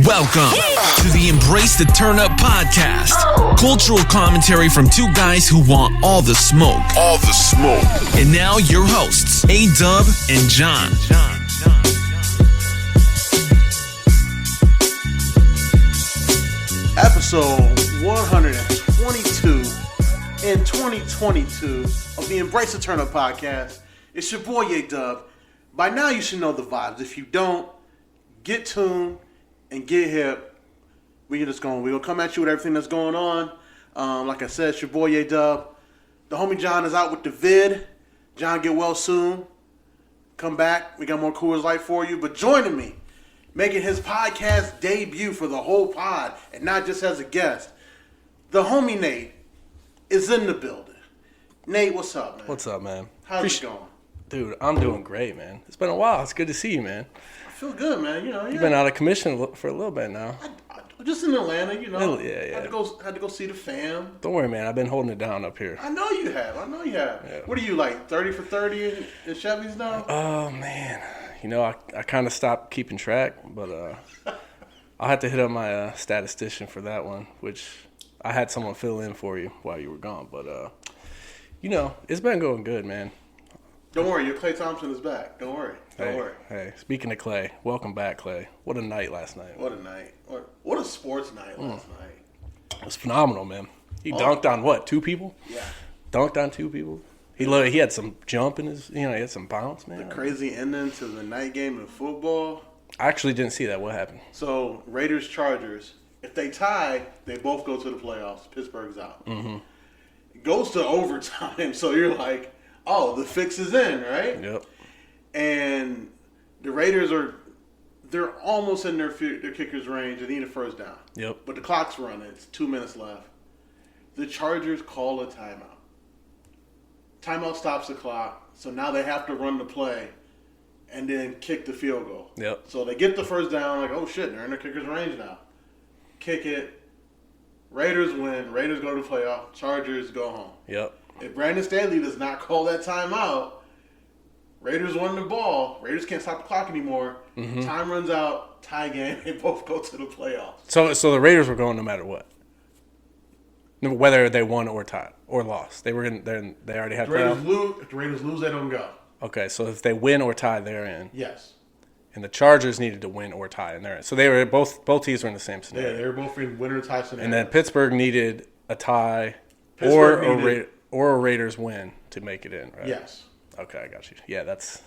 Welcome to the Embrace the Turn Up podcast. Cultural commentary from two guys who want all the smoke. All the smoke. And now your hosts, A-Dub and John. Episode 122 in 2022 of the Embrace the Turn Up podcast. It's your boy A-Dub. By now you should know the vibes. If you don't, get tuned and get hip. We're gonna come at you with everything that's going on. Like I said, it's your boy A-Dub. The homie John is out with the vid. John, get well soon. Come back. We got more Coors Light for you. But joining me, making his podcast debut for the whole pod, and not just as a guest, the homie Nate is in the building. Nate, what's up, man? What's up, man? How's it going? Dude, I'm doing great, man. It's been a while. It's good to see you, man. I feel good, man. You've been out of commission for a little bit now. I just in Atlanta, Yeah. Had to go see the fam. Don't worry, man. I've been holding it down up here. I know you have. Yeah. What are you, like, 30 for 30 in Chevys now? Oh, man. I kind of stopped keeping track, but I'll have to hit up my statistician for that one, which I had someone fill in for you while you were gone. But, it's been going good, man. Don't worry, your Klay Thompson is back. Don't worry. Hey, speaking of Klay, welcome back, Klay. What a night last night. What a night. What a sports night last night. It was phenomenal, man. He dunked on what, 2 people? Yeah. Dunked on 2 people. He had some jump in his, he had some bounce, man. The crazy ending to the night game in football. I actually didn't see that. What happened? So, Raiders-Chargers, if they tie, they both go to the playoffs. Pittsburgh's out. Mm-hmm. It goes to overtime, so you're like, oh, the fix is in, right? Yep. And the Raiders they're almost in their kicker's range. They need a first down. Yep. But the clock's running. It's 2 minutes left. The Chargers call a timeout. Timeout stops the clock, so now they have to run the play and then kick the field goal. Yep. So they get the first down, like, oh shit, they're in their kicker's range now. Kick it. Raiders win. Raiders go to the playoff. Chargers go home. Yep. If Brandon Staley does not call that timeout, Raiders won the ball. Raiders can't stop the clock anymore. Mm-hmm. Time runs out. Tie game. They both go to the playoffs. So the Raiders were going no matter what, whether they won or tied or lost. They were in. They already had playoffs. If the Raiders lose, they don't go. Okay, so if they win or tie, they're in. Yes. And the Chargers needed to win or tie, and they're in. So they were both teams were in the same scenario. Yeah, they were both in winner tie scenario. And then Pittsburgh needed a tie or a Raiders win to make it in, right? Yes. Okay, I got you. Yeah, that's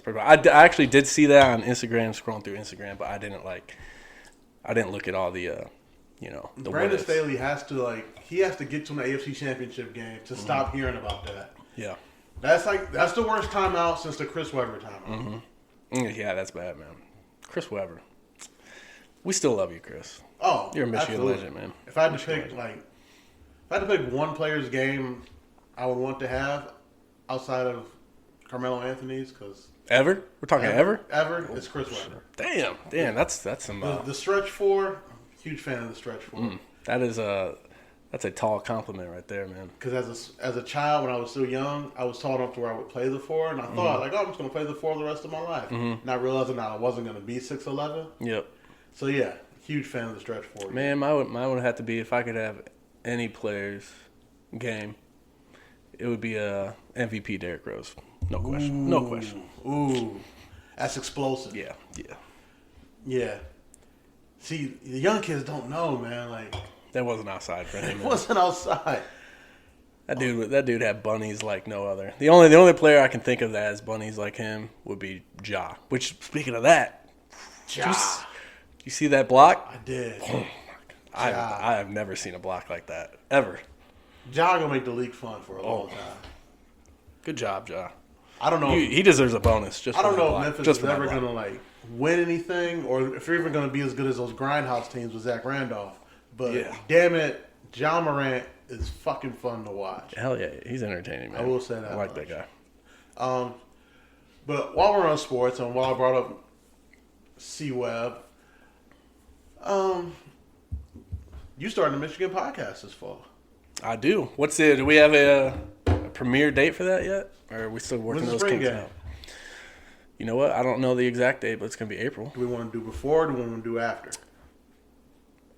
pretty bad. I actually did see that on Instagram, scrolling through Instagram, but I didn't look at all the the Brandon Staley has to get to an AFC Championship game to stop hearing about that. Yeah. That's the worst timeout since the Chris Webber timeout. Mm-hmm. Yeah, that's bad, man. Chris Webber. We still love you, Chris. Oh, you're a Michigan absolutely. legend, man. If I had to pick one player's game I would want to have outside of Carmelo Anthony's, because ever? We're talking ever? Ever, it's Chris Webber. Damn, that's some. The stretch four, huge fan of the stretch four. That's a tall compliment right there, man. Because as a child, when I was so young, I was tall enough to where I would play the four, and I thought, I'm just going to play the four the rest of my life. Not realizing that I wasn't going to be 6'11". Yep. So, yeah, huge fan of the stretch four. Man, mine would have to be, if I could have any player's game, it would be MVP Derrick Rose. No question. No question. Ooh. That's explosive. Yeah. See, the young kids don't know, man. That wasn't outside for him. It wasn't outside. That dude had bunnies like no other. The only player I can think of that has bunnies like him would be Ja. Which, speaking of that, Ja. You see that block? I did. Oh, I have never seen a block like that ever. Ja gonna make the league fun for a long time. Good job, Ja. I don't know. He deserves a bonus. I don't know if Memphis is ever gonna win anything, or if they're even gonna be as good as those grindhouse teams with Zach Randolph. But damn it, John Morant is fucking fun to watch. Hell yeah, he's entertaining, man. I will say that. I like that guy. But while we're on sports, and while I brought up C-Web, you started a Michigan podcast this fall. I do. Do we have a premiere date for that yet? Or are we still working those kinks out? You know what? I don't know the exact date, but it's going to be April. Do we want to do before or do we want to do after?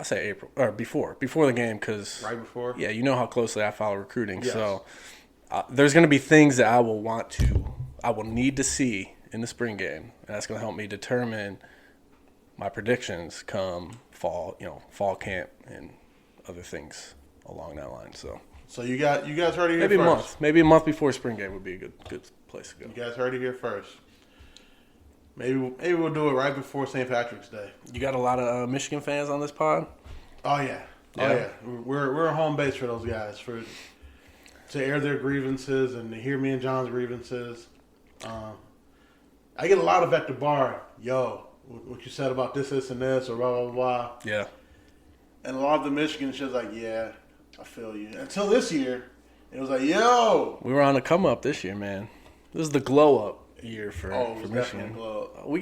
I say April or before the game because Right before. Yeah, you know how closely I follow recruiting, Yes. so there's going to be things that I will need to see in the spring game, and that's going to help me determine my predictions come fall camp and other things along that line. So you guys heard it here maybe first. maybe a month before spring game would be a good place to go. You guys heard it here first. Maybe we'll do it right before St. Patrick's Day. You got a lot of Michigan fans on this pod? Oh yeah. We're a home base for those guys to air their grievances and to hear me and John's grievances. I get a lot of at the bar. Yo, what you said about this, and this, or blah blah blah. Yeah. And a lot of the Michigan shit's like, yeah, I feel you. Until this year, it was like, yo. We were on a come up this year, man. This is the glow up year for Michigan. We're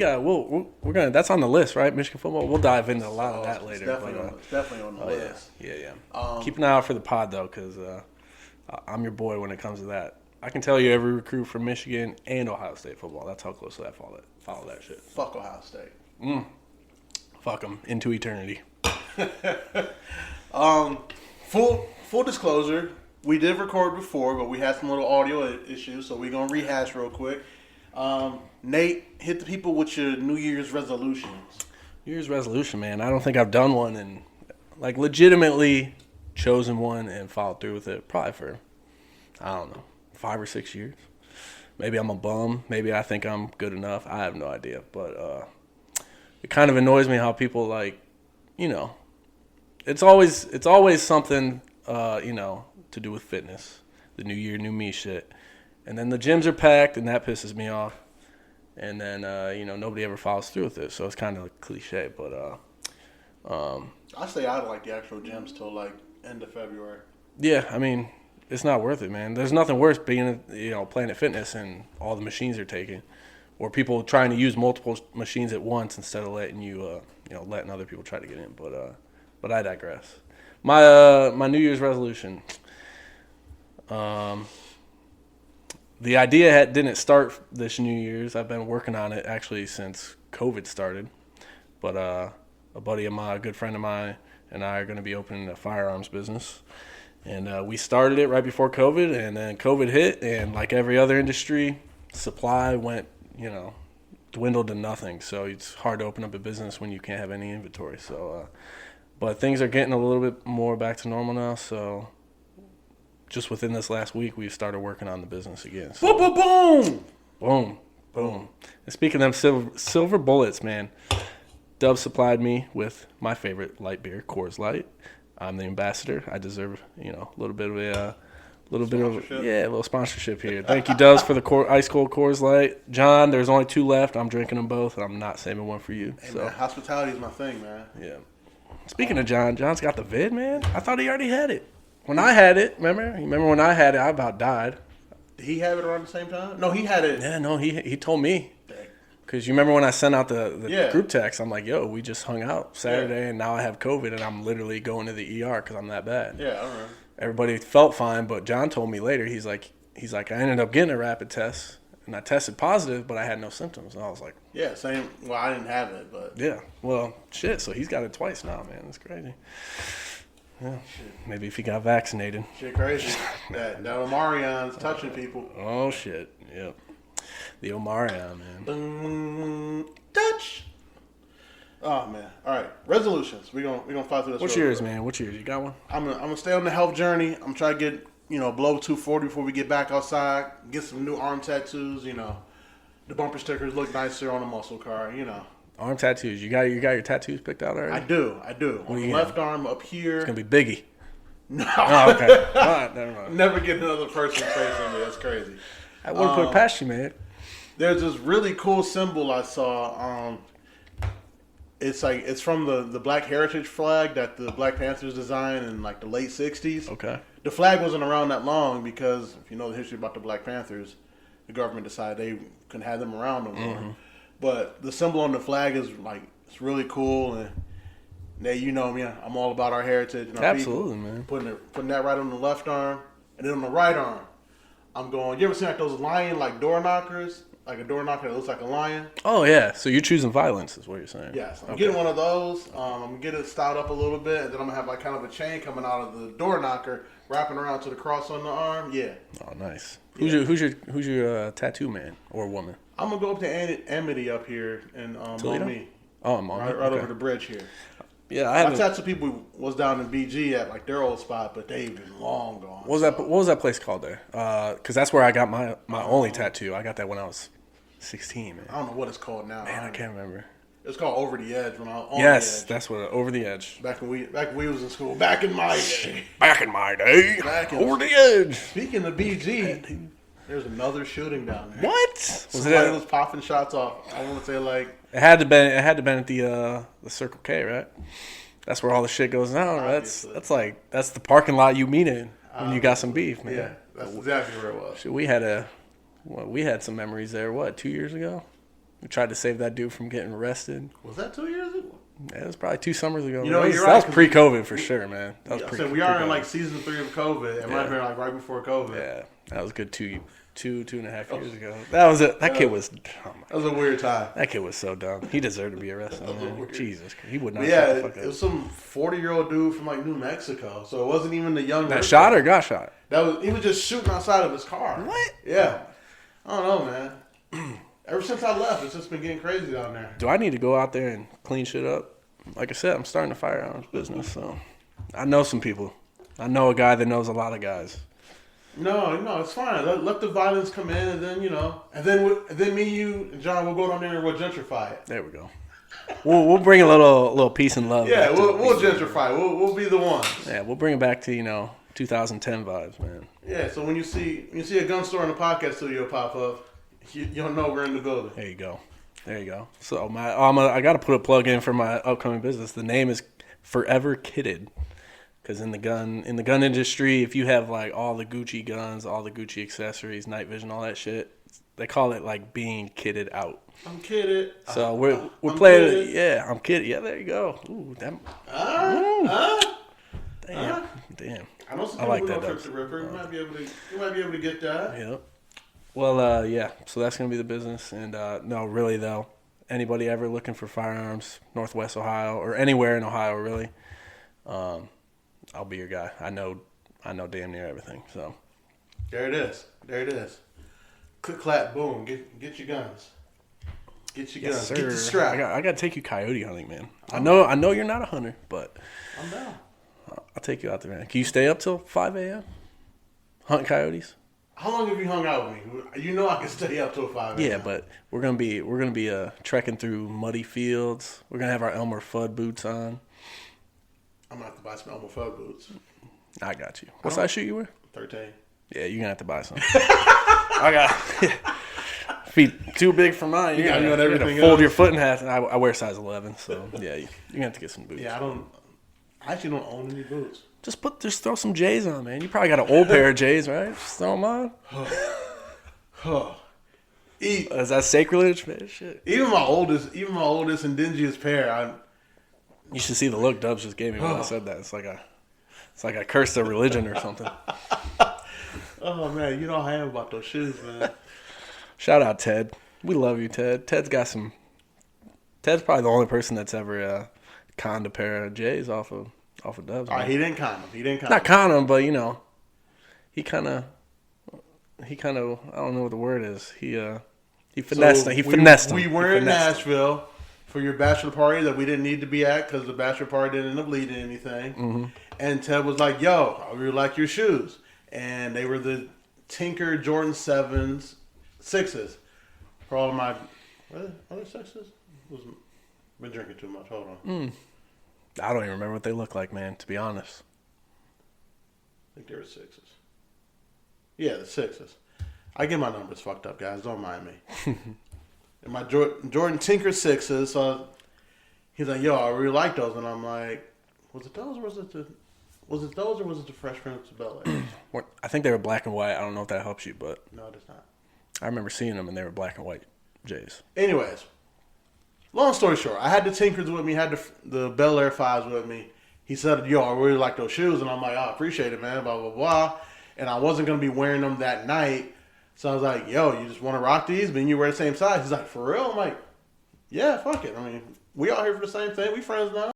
gonna. That's on the list, right? Michigan football. We'll dive into a lot of that later. It's definitely on the list. Yeah. Keep an eye out for the pod though, because I'm your boy when it comes to that. I can tell you every recruit from Michigan and Ohio State football. That's how closely I follow that shit. Fuck Ohio State. Fuck them into eternity. Full disclosure, we did record before, but we had some little audio issues, so we're gonna rehash real quick. Nate, hit the people with your New Year's resolutions. New Year's resolution, man. I don't think I've done one and legitimately chosen one and followed through with it probably for, I don't know, 5 or 6 years. Maybe I'm a bum. Maybe I think I'm good enough. I have no idea. But it kind of annoys me how people it's always something, to do with fitness. The new year, new me shit. And then the gyms are packed and that pisses me off. And then, nobody ever follows through with it. So it's kind of a cliche, but I stay out of the actual gyms till end of February. Yeah, I mean, it's not worth it, man. There's nothing worse being, Planet Fitness and all the machines are taken, or people trying to use multiple machines at once instead of letting letting other people try to get in. But I digress. My New Year's resolution. The idea didn't start this New Year's. I've been working on it actually since COVID started. But a buddy of mine, a good friend of mine, and I are going to be opening a firearms business. And we started it right before COVID, and then COVID hit, and like every other industry, supply went, dwindled to nothing. So it's hard to open up a business when you can't have any inventory. So, but things are getting a little bit more back to normal now. So just within this last week, we've started working on the business again. So, boom, boom, boom, boom, boom. And speaking of them silver bullets, man, Dub supplied me with my favorite light beer, Coors Light. I'm the ambassador. I deserve, a little bit of a little sponsorship here. Thank you, Dubs, for the ice cold Coors Light. John, there's only 2 left. I'm drinking them both, and I'm not saving one for you. Hey, man, hospitality is my thing, man. Yeah. Speaking of John, John's got the vid, man. I thought he already had it. When I had it, remember when I had it, I about died. Did he have it around the same time? No, he had it. Yeah, no, he told me. Because you remember when I sent out the group text, I'm like, yo, we just hung out Saturday, and now I have COVID, and I'm literally going to the ER because I'm that bad. Yeah, I remember. Everybody felt fine, but John told me later, he's like, I ended up getting a rapid test, and I tested positive, but I had no symptoms. And I was like, yeah, same. Well, I didn't have it, but yeah, well, shit. So he's got it twice now, man. That's crazy. Yeah, maybe if he got vaccinated. Shit, crazy. that Omarion's touching people. Oh shit, yep. The Omarion, man. Touch. Oh man. All right. Resolutions. We gonna fly through this. What's yours, man? What's yours? You got one? I'm gonna stay on the health journey. I'm trying to get below 240 before we get back outside. Get some new arm tattoos. The bumper stickers look nicer on a muscle car. Arm tattoos. You got your tattoos picked out already? I do. On the left arm up here. It's gonna be Biggie. No. Oh, okay. All right. Never mind. Never get another person's face on me. That's crazy. I wouldn't put it past you, man. There's this really cool symbol I saw. It's from the Black Heritage flag that the Black Panthers designed in the late 60s. Okay. The flag wasn't around that long because if you know the history about the Black Panthers, the government decided they couldn't have them around no more. Mm-hmm. But the symbol on the flag is it's really cool, and you know me, I'm all about our heritage and our Absolutely, people. Man. Putting that right on the left arm, and then on the right arm, I'm going. You ever seen those lion door knockers? like a door knocker that looks like a lion. Oh yeah, so you're choosing violence, is what you're saying? Yes, I'm getting one of those. I'm gonna get it styled up a little bit, and then I'm gonna have like kind of a chain coming out of the door knocker, wrapping around to the cross on the arm. Yeah. Oh, nice. Who's your tattoo man or woman? I'm gonna go up to Amity up here and Maumee. Oh, Maumee. Right over the bridge here. Yeah, I tattoo people was down in BG at like their old spot, but they've been long gone. What was that place called there? Because that's where I got my only tattoo. I got that when I was 16, man. I don't know what it's called now. Man, I can't remember. It's called Over the Edge when I was on Yes, the edge. that's what Over the Edge. Back when we was in school. Back in my day. Over the Edge. Speaking of BG, there's another shooting down there. What? Somebody was popping shots off. I want to say like it had to been at the Circle K, right? That's where all the shit goes down. Obviously. That's the parking lot you meet in when you got some beef, man. Yeah, that's exactly where it was. Shit, we had some memories there. 2 years ago? We tried to save that dude from getting arrested. Was that 2 years ago? Yeah, it was probably 2 summers ago. You know, you're right. That was pre-COVID for sure, man. That was we are in like season 3 of COVID. It might have been like right before COVID. Yeah, that was a good 2.5 years ago. That was it. That kid was. Oh that was a weird time. That kid was so dumb. He deserved to be arrested. Jesus, he would not. Yeah, it was some 40-year-old dude from like New Mexico. So it wasn't even the young. That shot or got shot? He was just shooting outside of his car. What? Yeah, I don't know, man. Ever since I left, it's just been getting crazy down there. Do I need to go out there and clean shit up? Like I said, I'm starting a firearms business, so I know some people. I know a guy that knows a lot of guys. No, it's fine. Let the violence come in, and then and then me, you, and John will go down there and we'll gentrify it. There we go. We'll bring a little peace and love. Yeah, we'll gentrify. We'll be the ones. Yeah, we'll bring it back to 2010 vibes, man. Yeah. So when you see a gun store and a podcast studio pop up, you'll know we're in the building. There you go. So I got to put a plug in for my upcoming business. The name is Forever Kitted. Because in the gun industry, if you have like all the Gucci guns, all the Gucci accessories, night vision, all that shit, they call it like being kitted out. I'm kitted. So we're playing. Kitted. Yeah, I'm kitted. Yeah, there you go. Ooh, damn. Damn. I know some people who know Trip the Ripper. You might be able to get that. Yeah. Well, yeah. So that's gonna be the business, and no, really though, anybody ever looking for firearms, Northwest Ohio or anywhere in Ohio, really. I'll be your guy. I know damn near everything. So there it is. Click, clap, boom. Get your guns. Get your guns. Sir. Get the strap. I got to take you coyote hunting, man. I know you're not a hunter, but I'm down. I'll take you out there, man. Can you stay up till 5 a.m. hunting coyotes? How long have you hung out with me? You know I can stay up till 5 a.m. Yeah, but we're gonna be trekking through muddy fields. We're gonna have our Elmer Fudd boots on. I'm gonna have to buy some Elmer Fudd boots. I got you. What size shoe you wear? 13. Yeah, you're gonna have to buy some. I got feet too big for mine. You're gonna fold your foot in half. I wear size 11, so yeah, you're gonna have to get some boots. Yeah, I actually don't own any boots. Just throw some J's on, man. You probably got an old pair of J's, right? Just throw them on. Is that sacrilege, man? Shit. Even my oldest and dingiest pair, You should see the look Dubs just gave me when I said that. It's like I cursed their religion or something. Oh man, you know how I am about those shoes, man. Shout out Ted. We love you, Ted. Ted's probably the only person that's ever conned a pair of J's off of Dubs. All right, he didn't con them. Not con them, but he kind of I don't know what the word is. He finessed. He finessed them. We were in Nashville for your bachelor party that we didn't need to be at because the bachelor party didn't end up leading anything. Mm-hmm. And Ted was like, "Yo, I really like your shoes," and they were the Tinker Jordan 6s for all of my other 6s. Been drinking too much. Hold on. I don't even remember what they look like, man. To be honest, I think they were 6s. Yeah, the 6s. I get my numbers fucked up, guys. Don't mind me. And my Jordan Tinker 6s. So he's like, "Yo, I really like those," and I'm like, "Was it those or was it the Fresh Prince of Bel-Air?" I think they were black and white. I don't know if that helps you, but No, it does not. I remember seeing them and they were black and white J's. Anyways, long story short, I had the Tinkers with me, had the Bel-Air 5s with me. He said, "Yo, I really like those shoes," and I'm like, "I appreciate it, man." Blah blah blah. And I wasn't gonna be wearing them that night, So I was like, yo, you just want to rock these, but you wear the same size? He's like, for real? I'm like, yeah, fuck it. I mean, we all here for the same thing. We friends now.